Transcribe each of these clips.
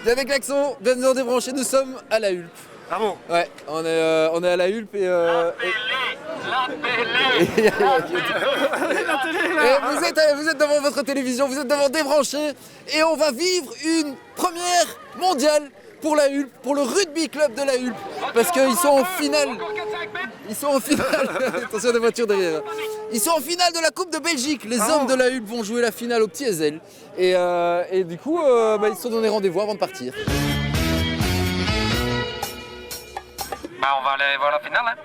Yannick Laxon, bienvenue dans Débranché, nous sommes à la Hulpe. Ah bon? Ouais, on est à la Hulpe et... La télé Et vous êtes devant votre télévision, vous êtes devant Débranché et on va vivre une première mondiale pour la Hulpe, pour le rugby club de la Hulpe, parce qu'ils sont en finale. Ils sont en finale. Attention des voitures derrière. Ils sont en finale de la Coupe de Belgique. Les hommes de la Hulpe vont jouer la finale au Petit Ezel. Et du coup, ils se sont donné rendez-vous avant de partir. On va aller voir la finale, hein.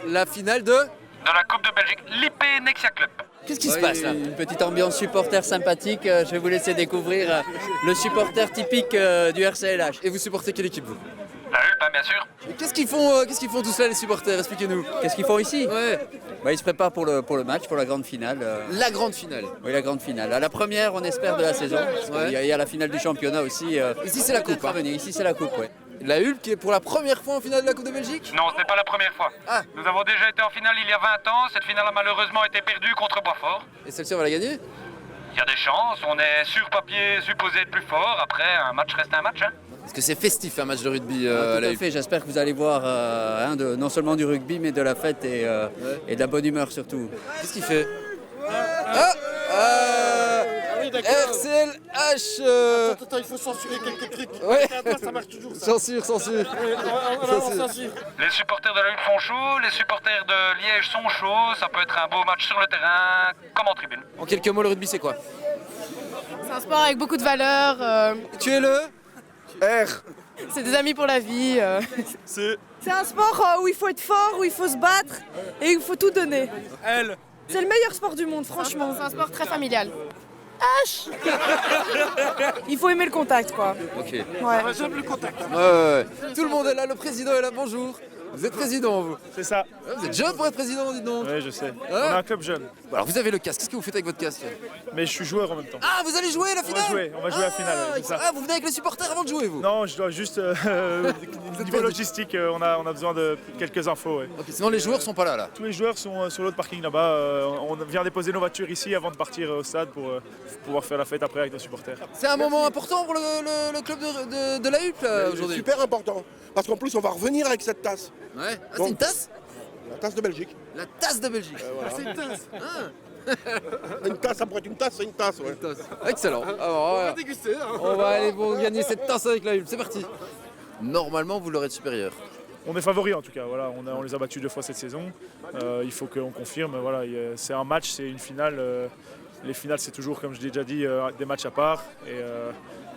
La finale de la Coupe de Belgique, l'IP Nexia Club. Qu'est-ce qui se passe là? Une petite ambiance supporter sympathique. Je vais vous laisser découvrir le supporter typique du RCLH. Et vous supportez quelle équipe vous? La Hulpe, hein, bien sûr. Et qu'est-ce qu'ils font tous là les supporters? Expliquez-nous. Qu'est-ce qu'ils font ici? Ouais. Ils se préparent pour le match, pour la grande finale. La grande finale. Oui, la grande finale. À la première, on espère, de la saison. Parce qu'il y a la finale du championnat aussi. Ici c'est la coupe. Hein. Ici c'est la coupe, ouais. La Hulpe qui est pour la première fois en finale de la Coupe de Belgique? Non, ce n'est pas la première fois. Ah. Nous avons déjà été en finale il y a 20 ans. Cette finale a malheureusement été perdue contre Boisfort. Et celle-ci on va la gagner? Il y a des chances, on est sur papier supposé être plus fort. Après, un match reste un match, hein. Parce que c'est festif un match de rugby à Tout la à Hulpe. fait, j'espère que vous allez voir non seulement du rugby, mais de la fête et de la bonne humeur surtout. Qu'est-ce qu'il fait? RCLH Attends, il faut censurer quelques trucs. Ouais. Ça marche toujours, ça. Censure. On censure. Les supporters de la Hulpe sont chauds, les supporters de Liège sont chauds. Ça peut être un beau match sur le terrain, comme en tribune. En quelques mots, le rugby c'est quoi? C'est un sport avec beaucoup de valeurs. Tu es le R. C'est des amis pour la vie. C'est C'est un sport où il faut être fort, où il faut se battre et où il faut tout donner. L. C'est le meilleur sport du monde, franchement. C'est un sport très familial. Il faut aimer le contact, quoi. Ok. Ouais. J'aime le contact. Ouais. Tout le monde est là, le président est là, bonjour. Vous êtes président vous? C'est ça. Vous êtes jeune pour être président, dites donc. Oui, je sais. Ah. On a un club jeune, Alors vous avez le casque, qu'est-ce que vous faites avec votre casque? mais je suis joueur en même temps. Ah vous allez jouer la finale? On va jouer la finale, ouais, c'est ça. Ah vous venez avec les supporters avant de jouer vous? Non, je dois juste niveau pas- logistique, on a besoin de quelques infos. Ouais. Ok, sinon les joueurs sont pas là. Tous les joueurs sont sur l'autre parking là-bas. On vient déposer nos voitures ici avant de partir au stade pour pouvoir faire la fête après avec nos supporters. C'est un moment important pour le club de la Hulpe là, aujourd'hui. Super important. Parce qu'en plus, on va revenir avec cette tasse. Ouais. Ah c'est une tasse? La tasse de Belgique. La tasse de Belgique. C'est une tasse. Une tasse, ça pourrait être une tasse, c'est une tasse, ouais. Excellent. Alors, on va déguster. On va aller pour gagner cette tasse avec la Hulpe. C'est parti. Normalement vous l'aurez de supérieur. On est favoris en tout cas, voilà, on les a battus 2 fois cette saison. Il faut qu'on confirme, voilà, c'est un match, c'est une finale. Les finales c'est toujours, comme je l'ai déjà dit, des matchs à part.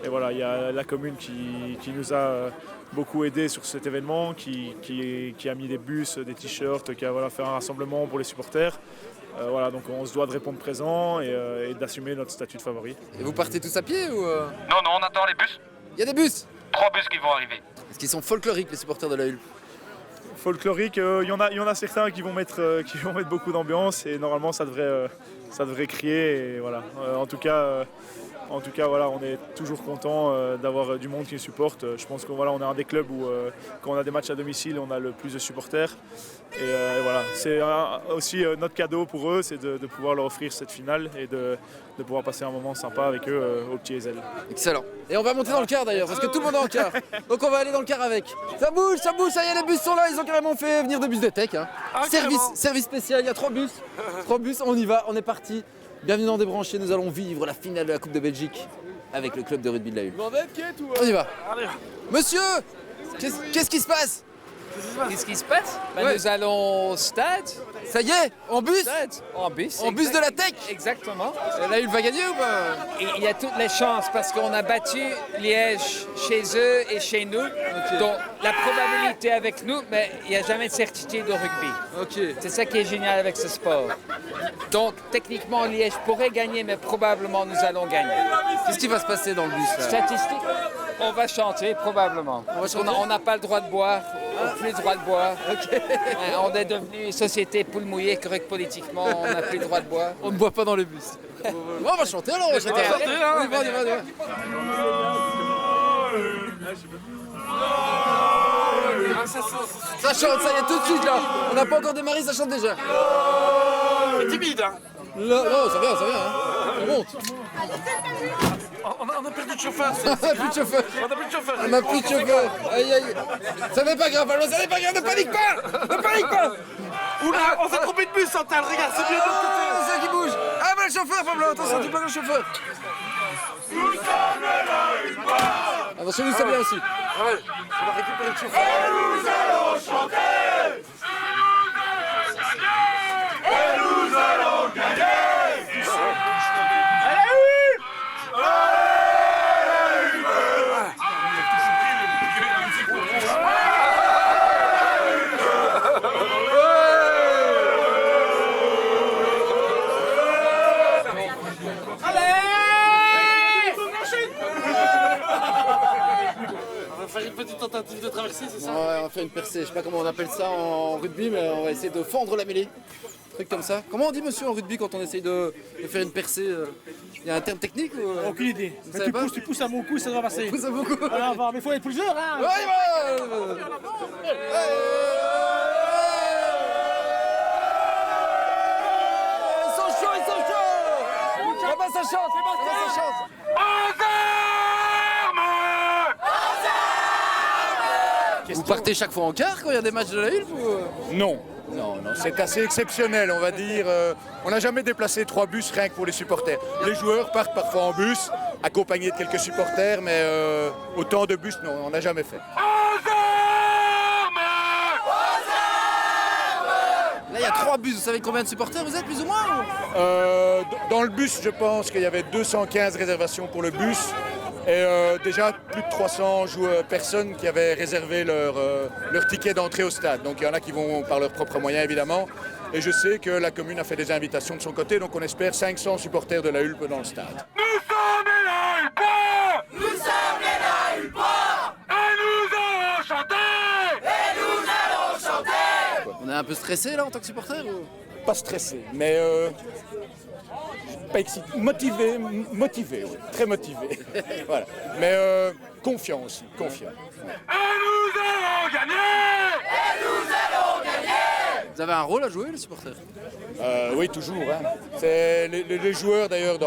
Et voilà, il y a la commune qui nous a beaucoup aidé sur cet événement, qui a mis des bus, des t-shirts, qui a fait un rassemblement pour les supporters. Voilà, donc on se doit de répondre présent et d'assumer notre statut de favori. Et vous partez tous à pied ou Non, on attend les bus. Il y a des bus? 3 bus qui vont arriver. Est-ce qu'ils sont folkloriques les supporters de la Hulpe? Folklorique, il y en a certains qui vont mettre beaucoup d'ambiance et normalement ça devrait crier. Et voilà. En tout cas, voilà, on est toujours content d'avoir du monde qui nous supporte. Je pense qu'on on est un des clubs où quand on a des matchs à domicile, on a le plus de supporters. Et voilà, c'est aussi notre cadeau pour eux, c'est de pouvoir leur offrir cette finale et de pouvoir passer un moment sympa avec eux au Petit Ezel. Excellent. Et on va monter dans le car d'ailleurs, parce que tout le monde est en car. Donc on va aller dans le car avec. Ça bouge, ça y est, les bus sont là, ils ont carrément fait venir de bus de tech. Hein. Service spécial, il y a 3 bus. 3 bus, on y va, on est parti. Bienvenue dans Débranché, nous allons vivre la finale de la Coupe de Belgique avec le club de rugby de la Hulpe. On y va. Monsieur, qu'est-ce qui se passe? Qu'est-ce qui se passe? Ouais. Nous allons au stade. Ça y est, en bus? Stade. En bus. En bus de la tech? Exactement. La Hulpe va gagner ou pas? Et il y a toutes les chances parce qu'on a battu Liège chez eux et chez nous. Donc la probabilité avec nous, mais il n'y a jamais de certitude au rugby. Ok. C'est ça qui est génial avec ce sport. Donc techniquement Liège pourrait gagner, mais probablement nous allons gagner. Qu'est-ce qui va se passer dans le bus là? Statistique, on va chanter probablement. Parce qu'on n'a pas le droit de boire. On n'a plus le droit de boire. On est devenu une société poule mouillée, correcte politiquement, on n'a plus le droit de boire. On ne boit pas dans le bus. Bon, on va chanter alors, on va chanter. On y va. Ça chante, ça y est tout de suite là. On n'a pas encore démarré, ça chante déjà. C'est timide, hein. Là, non, ça vient. Hein. On monte. On a perdu de chauffeur. On n'a plus de chauffeur. On a plus de chauffeur. On n'a plus de chauffeur. Aïe aïe. Ça n'est pas grave, Pablo, ça n'est pas grave, ne panique pas. Ne panique pas. Oula, on s'est trompé de bus, Santal. Regarde, c'est mieux de l'autre côté. C'est ça qui bouge. Ah bah le chauffeur, Pablo, attention, tu perds le chauffeur. Attention, nous c'est bien aussi. Ouais, on va récupérer le chauffeur. On va faire une petite tentative de traversée, c'est ça? Ouais, on va faire une percée. Je sais pas comment on appelle ça en rugby, mais on va essayer de fendre la mêlée. Un truc comme ça. Comment on dit, monsieur, en rugby quand on essaye de faire une percée? Il y a un terme technique ou... Aucune idée. Vous Mais savez pas tu pousses à mon coup, ça doit passer. Pousse à beaucoup. Voilà, on va, mais il faut être plusieurs, hein. Ouais, Ils sont chauds, ils sont chauds. Là-bas, ça chante. Là-bas, ça chante. Vous partez chaque fois en quart quand il y a des matchs de la Hulpe ou... Non, c'est assez exceptionnel, on va dire. On n'a jamais déplacé 3 bus rien que pour les supporters. Les joueurs partent parfois en bus, accompagnés de quelques supporters, mais autant de bus, non, on n'a jamais fait. Là, il y a 3 bus. Vous savez combien de supporters vous êtes, plus ou moins Dans le bus, je pense qu'il y avait 215 réservations pour le bus. Et déjà plus de 300 personnes qui avaient réservé leur ticket d'entrée au stade. Donc il y en a qui vont par leurs propres moyens évidemment. Et je sais que la commune a fait des invitations de son côté, donc on espère 500 supporters de la Hulpe dans le stade. Nous sommes les Hulpes! Nous sommes les Hulpes! Et nous allons chanter! Et nous allons chanter! On est un peu stressé là en tant que supporter ou... Pas stressé, mais pas excité, motivé, oui, très motivé. Voilà. Mais confiant aussi, confiant. Et nous allons gagner! Et nous allons gagner! Vous avez un rôle à jouer, les supporters? Oui, toujours. Hein. C'est les joueurs d'ailleurs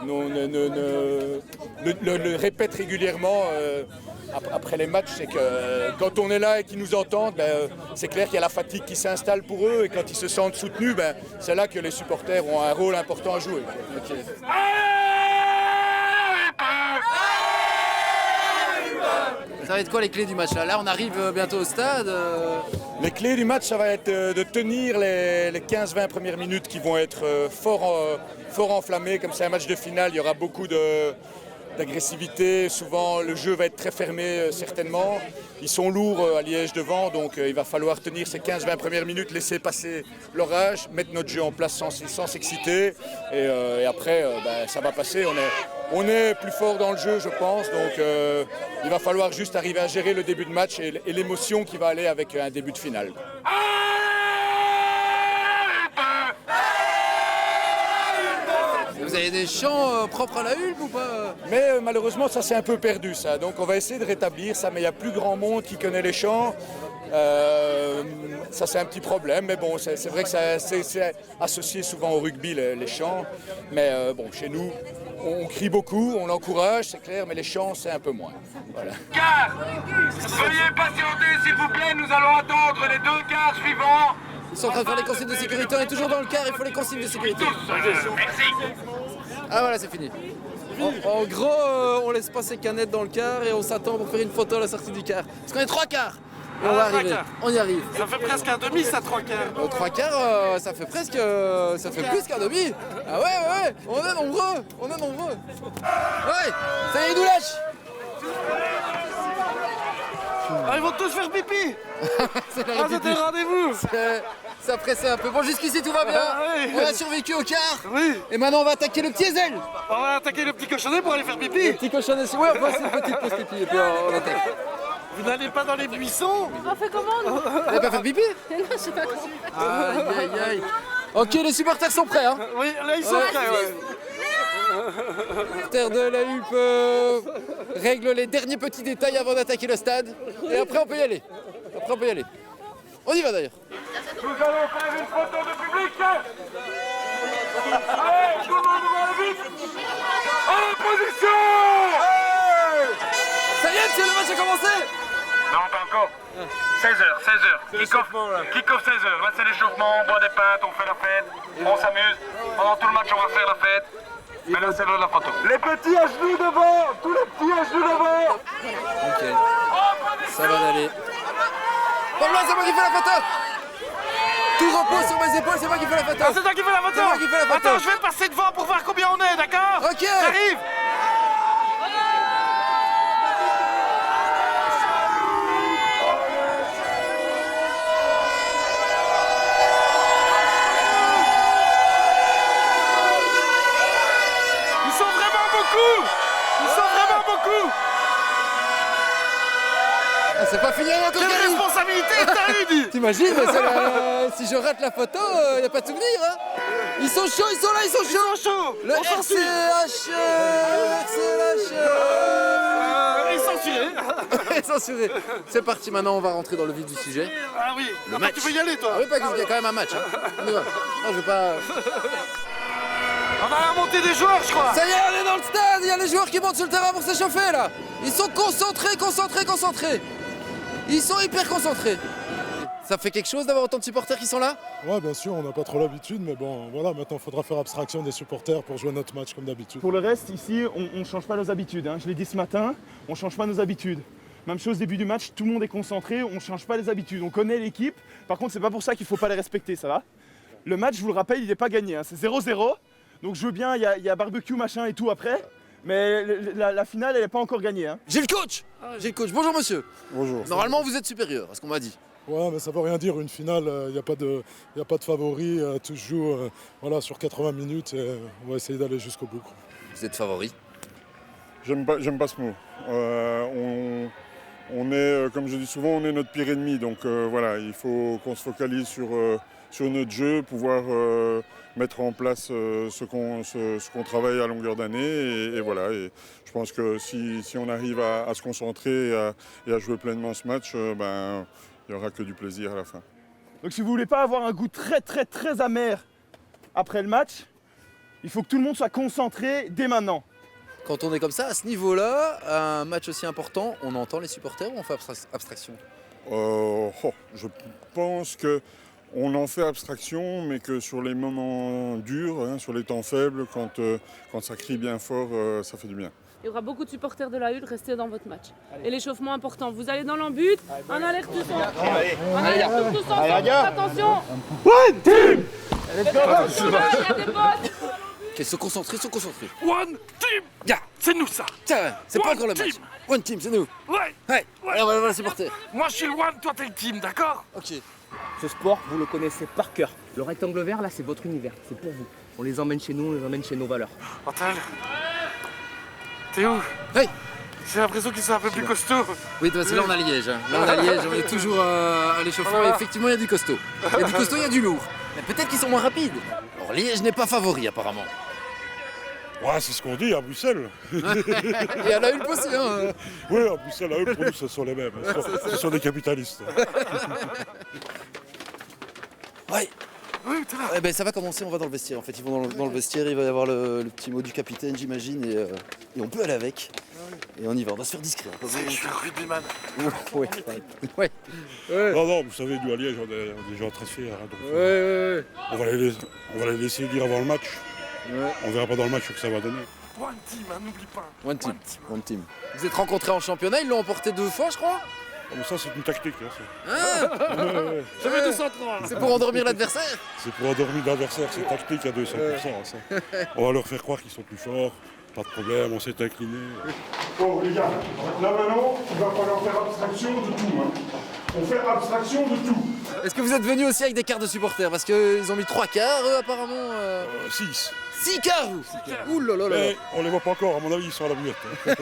le répètent régulièrement après les matchs, c'est que quand on est là et qu'ils nous entendent, c'est clair qu'il y a la fatigue qui s'installe pour eux et quand ils se sentent soutenus, c'est là que les supporters ont un rôle important à jouer. Okay. Ça va être quoi les clés du match là? Là, on arrive bientôt au stade. Les clés du match, ça va être de tenir les 15-20 premières minutes qui vont être fort enflammées. Comme c'est un match de finale, il y aura beaucoup d'agressivité. Souvent, le jeu va être très fermé, certainement. Ils sont lourds à Liège devant, donc il va falloir tenir ces 15-20 premières minutes, laisser passer l'orage, mettre notre jeu en place sans s'exciter. Et après, ça va passer. On est plus fort dans le jeu, je pense. Donc il va falloir juste arriver à gérer le début de match et l'émotion qui va aller avec un début de finale. Vous avez des chants propres à la Hulpe ou pas? Mais malheureusement, ça s'est un peu perdu, ça. Donc on va essayer de rétablir ça, mais il y a plus grand monde qui connaît les chants. Ça, c'est un petit problème, mais bon, c'est vrai que c'est associé souvent au rugby, les chants. Mais bon, chez nous, on crie beaucoup, on l'encourage, c'est clair, mais les chants, c'est un peu moins. Voilà. Car, veuillez patienter, s'il vous plaît, nous allons attendre les 2 quarts suivants. Ils sont en train de faire les consignes de sécurité, on est toujours dans le quart, il faut les consignes de sécurité. Merci. Ah voilà, c'est fini. En gros, on laisse passer Canette dans le quart et on s'attend pour faire une photo à la sortie du quart. Parce qu'on est 3 quarts. Et on va arriver. On y arrive. Ça fait presque un demi, ça, 3 quarts. 3 quarts, ça fait presque... ça fait plus qu'un demi. Ah ouais, on est nombreux. Ouais, ça y est, ils nous lâchent. Ah, ils vont tous faire pipi. C'est la Ah, c'était le rendez-vous. Ça pressait un peu. Bon, jusqu'ici, tout va bien. Ah, oui. On a survécu au quart. Oui. Et maintenant, on va attaquer le petit Ezel. On va attaquer le petit cochonnet pour aller faire pipi. Petit cochonnet, ouais, on va passer une petite pause pipi et puis on attaque. Vous n'allez pas dans les buissons? On fait comment nous? Vous n'allez pas faire pipi? Non, je sais pas comment. Aïe. Ok, les supporters sont prêts, hein. Oui, là ils sont prêts, ouais. Supporters de la Hulpe règle les derniers petits détails avant d'attaquer le stade. Et après, on peut y aller. On y va d'ailleurs. Nous allons faire une photo de public. Allez, tout le monde va vite. En position. Ça y est, monsieur, le match a commencé. Non, pas encore. 16h. Kick-off 16h. Là, c'est l'échauffement, on boit des pintes, on fait la fête, on s'amuse. Pendant tout le match, on va faire la fête. Mais là, c'est l'heure de la photo. Les petits à genoux devant. Tous les petits à genoux devant. Nickel. Ça va d'aller. Pablo, c'est moi qui fais la photo. Tout repose sur mes épaules, c'est moi qui fais la photo. Ah, c'est toi qui fais la photo. C'est moi qui fais la photo. Attends, je vais passer devant pour voir combien on est, d'accord? Ok. J'arrive. Ils sont vraiment beaucoup. Ah, c'est pas fini encore, Quelle Karim. responsabilité t'as eu, dis. T'imagines, si je rate la photo, y a pas de souvenir, hein. Ils sont chauds, ils sont là, ils sont chauds. Ils sont chauds. Le On s'en suit. RCH censuré. C'est parti, maintenant on va rentrer dans le vif du sujet. Ah oui. Le match. Tu veux y aller, toi? Ah oui, pas qu'il y a quand même un match. Hein. On y va. Non, je veux pas... On a la montée des joueurs, je crois. Ça y est, on est dans le stade. Il y a les joueurs qui montent sur le terrain pour s'échauffer, là. Ils sont concentrés. Ils sont hyper concentrés. Ça fait quelque chose d'avoir autant de supporters qui sont là? Ouais, bien sûr, on n'a pas trop l'habitude, mais bon, voilà, maintenant il faudra faire abstraction des supporters pour jouer notre match comme d'habitude. Pour le reste, ici, on ne change pas nos habitudes. Hein. Je l'ai dit ce matin, on ne change pas nos habitudes. Même chose début du match, tout le monde est concentré, on ne change pas les habitudes. On connaît l'équipe, par contre, c'est pas pour ça qu'il ne faut pas les respecter, ça va? Le match, je vous le rappelle, il n'est pas gagné, hein. C'est 0-0. Donc je veux bien, il y a barbecue, machin et tout après. Mais la finale, elle n'est pas encore gagnée. Hein. J'ai le coach. Bonjour, monsieur. Bonjour. Normalement, vous êtes supérieur à ce qu'on m'a dit. Ouais, mais ça veut rien dire, une finale, il n'y a pas de favori, tout se joue voilà, sur 80 minutes et on va essayer d'aller jusqu'au bout. Vous êtes favori? J'aime pas ce mot. On est, comme je dis souvent, on est notre pire ennemi. Donc voilà, il faut qu'on se focalise sur notre jeu, pouvoir mettre en place ce qu'on travaille à longueur d'année. Et voilà, et je pense que si on arrive à se concentrer et à jouer pleinement ce match, il n'y aura que du plaisir à la fin. Donc si vous voulez pas avoir un goût très amer après le match, il faut que tout le monde soit concentré dès maintenant. Quand on est comme ça, à ce niveau-là, un match aussi important, on entend les supporters ou on fait abstraction? Je pense qu'on en fait abstraction, mais que sur les moments durs, hein, sur les temps faibles, quand ça crie bien fort, ça fait du bien. Il y aura beaucoup de supporters de la Hulle, restez dans votre match. Et l'échauffement important, vous allez dans l'embut, en alerte tous ensemble. En alerte tous ensemble, attention. One team. Ok, se concentrer. One team. Yeah. C'est nous ça. Tiens, c'est pas encore le match. One team, c'est nous. Ouais. Alors on va les supporter. Moi je suis le one, toi t'es le team, d'accord? Ok. Ce sport, vous le connaissez par cœur. Le rectangle vert, là, c'est votre univers, c'est pour vous. On les emmène chez nous, on les emmène chez nos valeurs. Antel, t'es où? Hey. J'ai l'impression qu'ils sont un peu plus costauds. Oui, parce que là on a Liège. Hein. Là on a Liège, on est toujours à l'échauffement et effectivement il y a du costaud. Il y a du costaud, il y a du lourd. Mais peut-être qu'ils sont moins rapides. Alors Liège n'est pas favori apparemment. Ouais, c'est ce qu'on dit à Bruxelles. Et à la Hulpe aussi, hein. Oui, à Bruxelles, à Hulpe, pour nous, ce sont les mêmes. Ce sont des capitalistes. Ouais. Eh ben, ça va commencer, on va dans le vestiaire. En fait, ils vont dans le vestiaire, il va y avoir le petit mot du capitaine, j'imagine, et on peut aller avec. Et on y va, on va se faire discret. Je suis un rugbyman. Ouais. Non, vous savez, nous à Liège, on est des gens très fiers. Hein, donc, on va les laisser dire avant le match. Ouais. On verra pas dans le match ce que ça va donner. One team, hein, n'oublie pas. One team. Vous êtes rencontrés en championnat, ils l'ont emporté 2 fois, je crois. Mais ça, c'est une tactique. Hein, Je mets 230. C'est pour endormir l'adversaire. C'est pour endormir l'adversaire, c'est tactique à 200%. Ça. On va leur faire croire qu'ils sont plus forts. Pas de problème, on s'est incliné. Bon les gars, là maintenant, il va falloir faire abstraction de tout. Hein. On fait abstraction de tout. Est-ce que vous êtes venus aussi avec des cartes de supporters? Parce qu'ils ont mis 3 quarts, eux, apparemment. 6. 6 quarts. Ouh là là là. Mais on les voit pas encore, à mon avis, ils sont à la muette. Je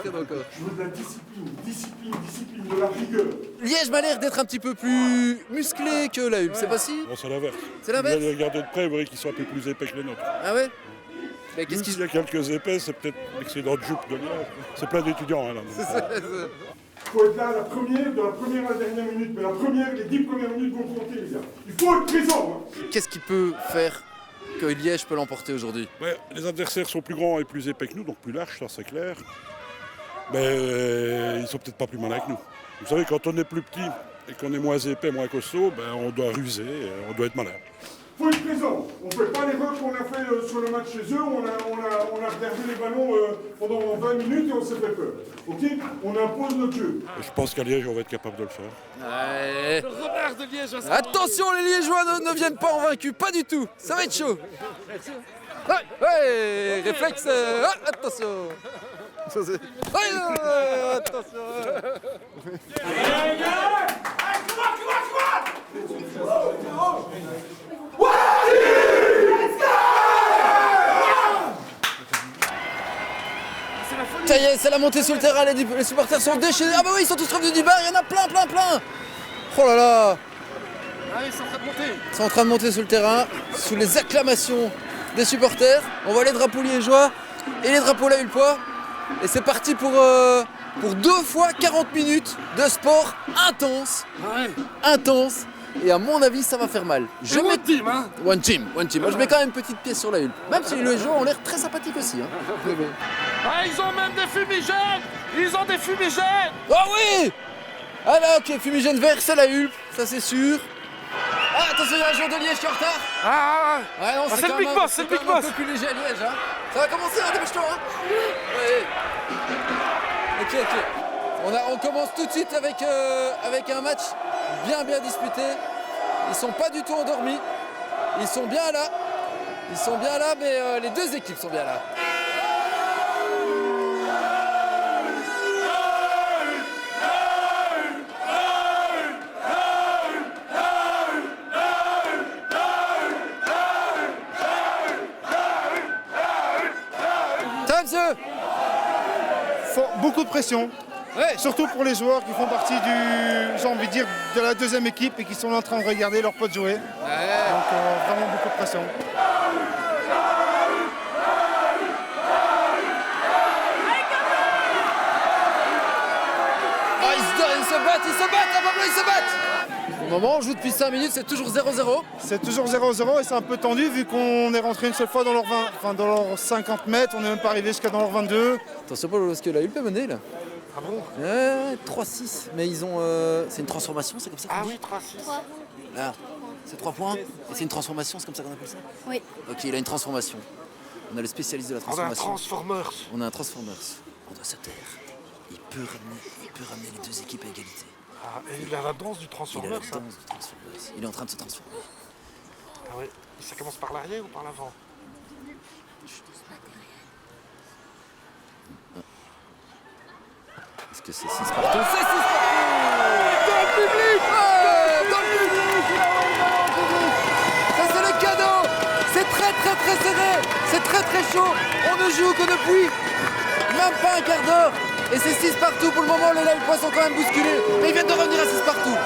veux de la discipline de la rigueur. Liège m'a l'air d'être un petit peu plus musclé que la Hulpe, c'est pas si? Bon, c'est l'inverse. C'est l'inverse? Vous allez regarder de près, vous verrez qu'ils sont un peu plus épais que les nôtres. Ah ouais? Mais qu'est-ce qu'il y a quelques épais, c'est peut-être l'excédent de jupe de Liège. C'est plein d'étudiants, hein, là. Il faut être là de la première à la dernière minute, mais les 10 premières minutes vont compter, les gars. Il faut être présent. Hein. Qu'est-ce qui peut faire que Liège peut l'emporter aujourd'hui? Les adversaires sont plus grands et plus épais que nous, donc plus larges, ça c'est clair. Mais ils sont peut-être pas plus malins que nous. Vous savez, quand on est plus petit et qu'on est moins épais, moins costaud, on doit ruser, on doit être malin. Il faut être présent. On ne fait pas l'erreur qu'on a fait sur le match chez eux. On a regardé les ballons pendant 20 minutes et on s'est fait peur. Ok? On impose notre jeu. Et je pense qu'à Liège, on va être capable de le faire. Ouais. Le Robert de Liège. Attention, les Liégeois ne viennent pas en vaincu, pas du tout. Ça va être chaud. Ouais, réflexe. Attention. Attention. Ça y est, c'est la montée sur le terrain, les supporters sont déchaînés. Ah bah oui, ils sont tous revenus du bar, il y en a plein. Oh là là. Allez, ils sont en train de monter. Ils sont en train de monter sur le terrain, sous les acclamations des supporters. On voit les drapeaux liégeois et les drapeaux lahulpois. Et c'est parti pour 2 fois 40 minutes de sport intense. Intense. Et à mon avis, ça va faire mal. One team, hein. One team. Moi, je mets quand même une petite pièce sur la Hulpe. Même si les joueurs ont l'air très sympathiques aussi. Hein. Ah, ils ont même des fumigènes. Ils ont des fumigènes. Ah oui. Ah là, ok, fumigène vert, c'est la Hulpe, ça c'est sûr. Ah, attention, il y a un joueur de Liège qui est en retard. Ouais, non, c'est le big boss, c'est le big boss. Un peu plus léger à Liège, hein. Ça va commencer, hein, dépêche-toi, hein. Ouais. Ok. On commence tout de suite avec un match bien disputé. Ils sont pas du tout endormis. Ils sont bien là. Mais les deux équipes sont bien là. Beaucoup de pression, surtout pour les joueurs qui font partie j'ai envie de dire, de la deuxième équipe et qui sont en train de regarder leurs potes jouer. Donc vraiment beaucoup de pression. Ils se battent. Au moment où on joue depuis 5 minutes, c'est toujours 0-0. C'est toujours 0-0 et c'est un peu tendu vu qu'on est rentré une seule fois dans dans leurs 50 mètres, on n'est même pas arrivé jusqu'à dans leurs 22. Attention Paul, parce que la Hulpe est menée là. Ah bon? 3-6, mais ils ont... c'est une transformation, c'est comme ça qu'on dit? Oui, 3-6. Là, c'est 3 points. Et c'est une transformation, c'est comme ça qu'on appelle ça? Oui. Ok, il a une transformation. On a le spécialiste de la transformation. On a un Transformers. On doit se taire. Il peut ramener les deux équipes à égalité. Ah, et il a la danse du Transformers. Il est en train de se transformer. Ah oui. Ça commence par l'arrière ou par l'avant? Est-ce que c'est 6 partout? C'est 6 partout! Dans le public! Dans le public! Ça c'est le cadeau! C'est très serré! C'est très chaud! On ne joue que depuis même pas un quart d'heure! Et c'est 6 partout pour le moment, les lahulpois sont quand même bousculés. Mais ils viennent de revenir à 6 partout.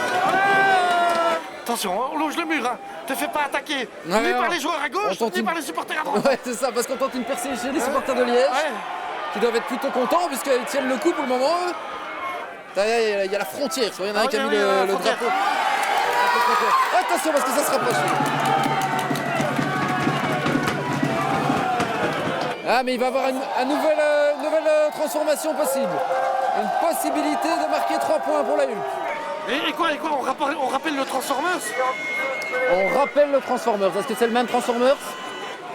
Attention, on longe le mur, hein. Te fais pas attaquer. Ni par les joueurs à gauche, ni par les supporters à droite. Ouais, c'est ça, parce qu'on tente une percée chez les supporters de Liège, qui doivent être plutôt contents, puisqu'ils tiennent le coup pour le moment. Il y a la frontière, il y en a un qui a mis le drapeau. Attention, parce que ça se rapproche. Ah, mais il va y avoir une nouvelle transformation possible. Une possibilité de marquer 3 points pour la Hulpe. Et quoi on rappelle le Transformers? On rappelle le Transformers. Est-ce que c'est le même Transformers?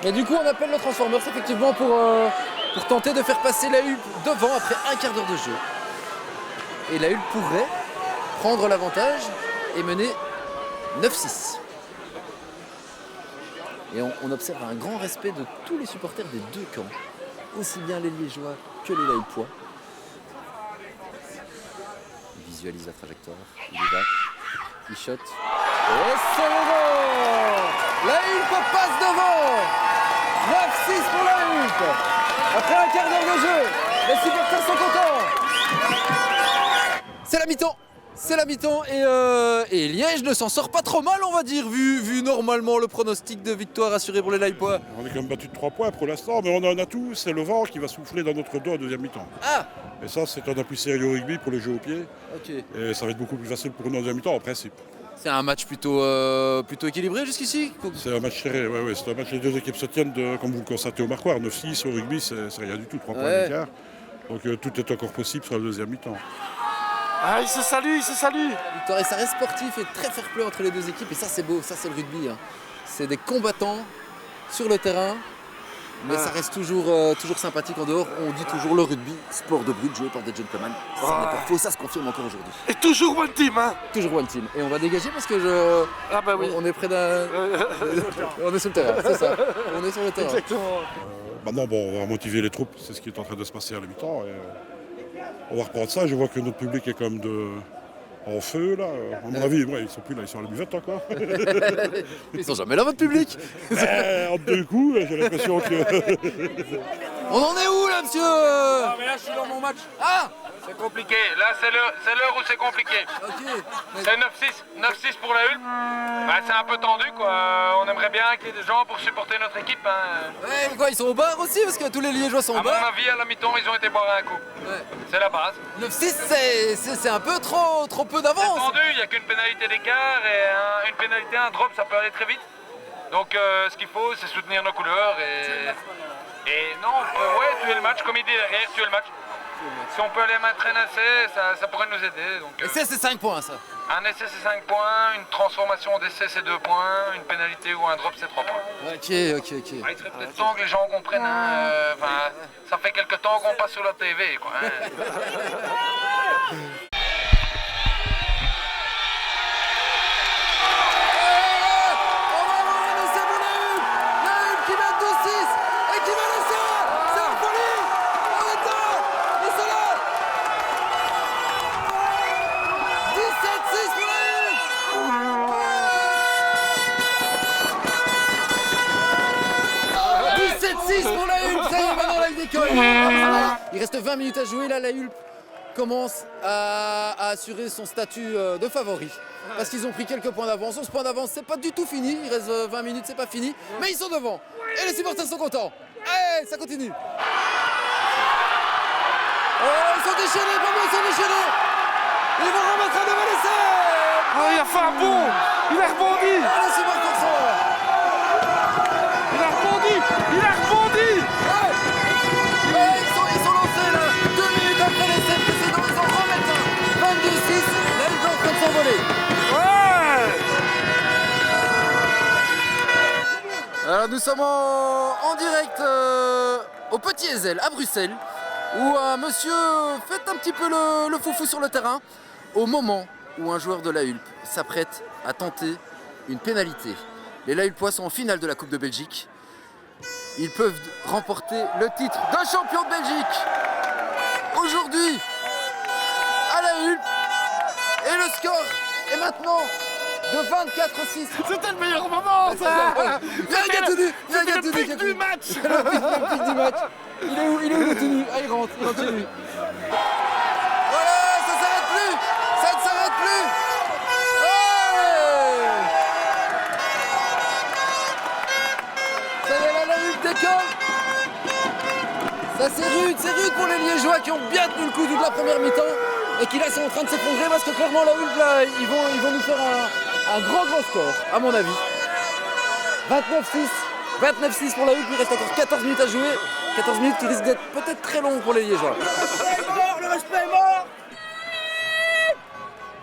Mais du coup, on appelle le Transformers effectivement pour tenter de faire passer la Hulpe devant après un quart d'heure de jeu. Et la Hulpe pourrait prendre l'avantage et mener 9-6. Et on observe un grand respect de tous les supporters des deux camps, aussi bien les Liégeois que les lahulpois. Il visualise la trajectoire, il y va, il shot. Et c'est devant! La Hulpe passe devant! 9-6 pour la Hulpe! Après un quart d'heure de jeu, les supporters sont contents! C'est la mi-temps! C'est la mi-temps et Liège ne s'en sort pas trop mal, on va dire, vu normalement le pronostic de victoire assuré pour les lahulpois. On est quand même battu de 3 points pour l'instant, mais on en a tout, c'est le vent qui va souffler dans notre dos en deuxième mi-temps. Ah! Et ça, c'est un appui sérieux au rugby pour le jeu au pied. Ok. Et ça va être beaucoup plus facile pour nous en deuxième mi-temps, en principe. C'est un match plutôt équilibré jusqu'ici. C'est un match serré, ouais, c'est un match, les deux équipes se tiennent, comme vous le constatez au marquoir, 9-6 au rugby, c'est rien du tout, 3 points d'écart. Donc tout est encore possible sur la deuxième mi-temps. Ah, il se salue, il se salue. Victoire, et ça reste sportif et très fair-play entre les deux équipes, et ça c'est beau, ça c'est le rugby. Hein. C'est des combattants sur le terrain, mais ça reste toujours sympathique en dehors. On dit toujours le rugby, sport de brut joué par des gentlemen. Ça n'est pas faux, ça se confirme encore aujourd'hui. Et toujours one team, hein. Toujours one team. Et on va dégager parce que Ah bah oui. on est près d'un... on est sur le terrain, c'est ça. On est sur le terrain. Exactement. Maintenant, on va motiver les troupes, c'est ce qui est en train de se passer à la mi-temps. On va reprendre ça, je vois que notre public est quand même en feu là. À mon avis, ils sont plus là, ils sont à la buvette encore. Ils sont jamais là, votre public. Entre deux coups, j'ai l'impression que... On en est où là, monsieur? Ah, mais là, je suis dans mon match. Ah! C'est compliqué. Là, c'est l'heure où c'est compliqué. Ok. C'est 9-6 pour la Hulpe. Bah, c'est un peu tendu, quoi. On aimerait bien qu'il y ait des gens pour supporter notre équipe. Hein. Ouais, mais quoi, ils sont au bar aussi? Parce que tous les Liégeois sont au bar. À mon avis, à la mi-temps, ils ont été boire un coup. Ouais. C'est la base. 9-6, c'est un peu trop peu d'avance. C'est tendu, il n'y a qu'une pénalité d'écart et une pénalité, un drop, ça peut aller très vite. Donc, ce qu'il faut, c'est soutenir nos couleurs et non, on peut tuer le match, comme il dit derrière, tuer le match. Si on peut aller mettre un essai, ça pourrait nous aider. Donc, essai, c'est 5 points, ça. Un essai, c'est 5 points, une transformation d'essai, c'est 2 points, une pénalité ou un drop, c'est 3 points. Ok. Il serait peut-être temps que les gens comprennent. Hein, ça fait quelques temps qu'on passe sur la TV, quoi. Hein. Pour la Hulpe, ça y est, maintenant la décolle. Il reste 20 minutes à jouer, là la Hulpe commence à assurer son statut de favori. Parce qu'ils ont pris quelques points d'avance. 11 points d'avance, c'est pas du tout fini. Il reste 20 minutes, c'est pas fini. Mais ils sont devant. Et les supporters sont contents. Allez, ça continue. Oh, ils sont déchaînés, ils sont déchaînés. Ils vont remettre un devant l'essai. Oh, il a fait un bond. Il a rebondi. Ah, les supporters sont là. Il a rebondi. Il a rebondi. Ouais, ils sont lancés là. 2 minutes après l'essai précédent, ils en remettent un. 22-6. Là, ils sont en train de s'envoler. Alors, nous sommes en direct au Petit Ezel à Bruxelles, où un monsieur fait un petit peu le foufou sur le terrain au moment où un joueur de la Hulpe s'apprête à tenter une pénalité. Les Lahulpois sont en finale de la Coupe de Belgique. Ils peuvent remporter le titre de champion de Belgique aujourd'hui à la Hulpe. Et le score est maintenant de 24-6. C'était le meilleur moment, ça. C'était le pic du match. Le pic du match. Il est où le tenu? Ah, il rentre chez lui. Voilà, ça s'arrête plus. Ça ne s'arrête plus. Ouais. Ça y est, la Hulpe décolle. Ça c'est rude pour les Liégeois qui ont bien tenu le coup toute la première mi-temps et qui là sont en train de s'effondrer parce que clairement la Hulpe là, ils vont nous faire un grand score, à mon avis. 29-6 pour la Hulpe, il reste encore 14 minutes à jouer. 14 minutes qui risquent d'être peut-être très longues pour les Liégeois. Le respect est mort.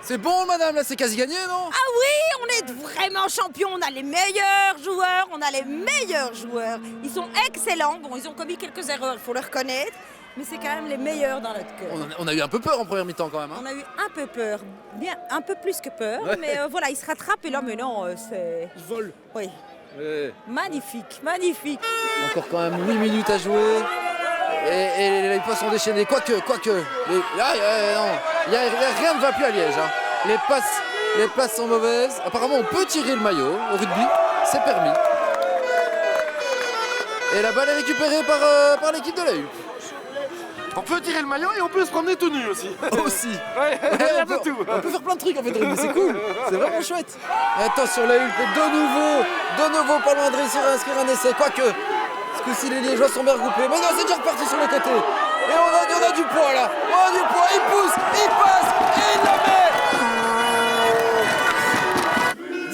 C'est bon, madame, là, c'est quasi gagné, non? Ah oui, on est vraiment champions, on a les meilleurs joueurs, Ils sont excellents, bon, ils ont commis quelques erreurs, il faut le reconnaître, mais c'est quand même les meilleurs dans notre cœur. On a eu un peu peur en première mi-temps quand même. Hein. On a eu un peu peur, bien un peu plus que peur, mais voilà, ils se rattrapent et là maintenant, c'est... Ils volent. Oui. Ouais. Magnifique. Encore quand même 8 minutes à jouer. Et les passes sont déchaînées. Quoique. Rien ne va plus à Liège. Hein. Les passes sont mauvaises. Apparemment, on peut tirer le maillot au rugby. C'est permis. Et la balle est récupérée par l'équipe de la Hulpe. On peut tirer le maillot et on peut se promener tout nu aussi. Aussi. Ouais, on peut faire plein de trucs en fait de rugby, c'est cool. C'est vraiment chouette. Et attention, la Hulpe de nouveau pas loin de réussir à inscrire un essai. Quoique, ce coup-ci les Liégeois sont bien regroupés. Mais non, c'est déjà reparti sur le côté. Et on a du poids là. On a du poids, il pousse, il passe et il la met.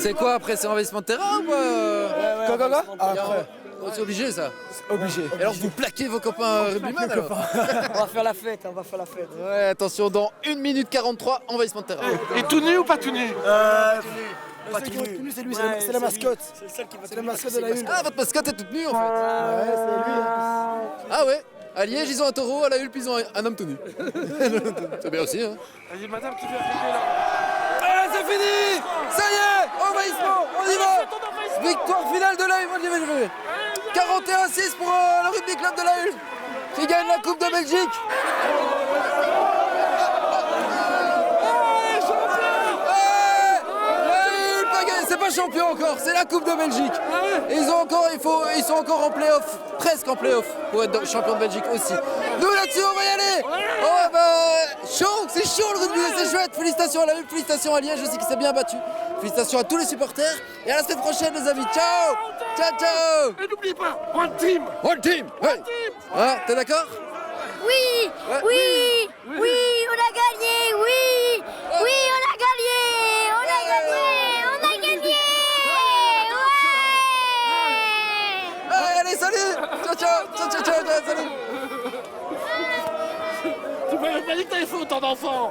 C'est quoi après? C'est envahissement de terrain ou quoi? Quoi après. Oh, c'est obligé ça. Obligé. Et alors vous plaquez vos copains rugbyman alors? On va faire la fête, on va faire la fête. Ouais, attention, dans 1 minute 43, envahissement de terrain. Et tout nu ou pas tout nu? Pas tout nu, c'est lui, c'est la mascotte. C'est la mascotte de la Hulpe. Ah, votre mascotte est toute nue en fait. Ouais, c'est lui. Ah ouais. À Liège, ils ont un taureau, à la Hulpe, ils ont un homme tout nu. C'est bien aussi, hein. Il y a une madame qui vient arriver là. Allez, c'est fini! Ça y est! Envahissement! On y va! Victoire finale de la Hulpe! On y va, 41-6 pour le rugby club de la Hulpe qui gagne la Coupe de Belgique! C'est pas champion encore, c'est la Coupe de Belgique. Et ils sont encore en play-off, presque en play-off pour être champion de Belgique aussi. Nous là-dessus on va y aller. Oh bah chaud, c'est chaud le rugby, c'est chouette. Félicitations à la Hulpe, félicitations à Liège aussi qui s'est bien battu. Félicitations à tous les supporters et à la semaine prochaine les amis. Ciao. Ciao ciao. Et n'oubliez pas, One Team. One Team. Ouais. Ah, t'es d'accord? Oui, ouais. Oui, oui, on a gagné, oui, oui, on a gagné, on a gagné, on a gagné, ouais. Allez, salut. Ciao, ciao, ciao, ciao, ciao, salut. Tu m'avais pas dit que t'avais fait autant d'enfants.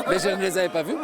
Mais je ne les avais pas vus.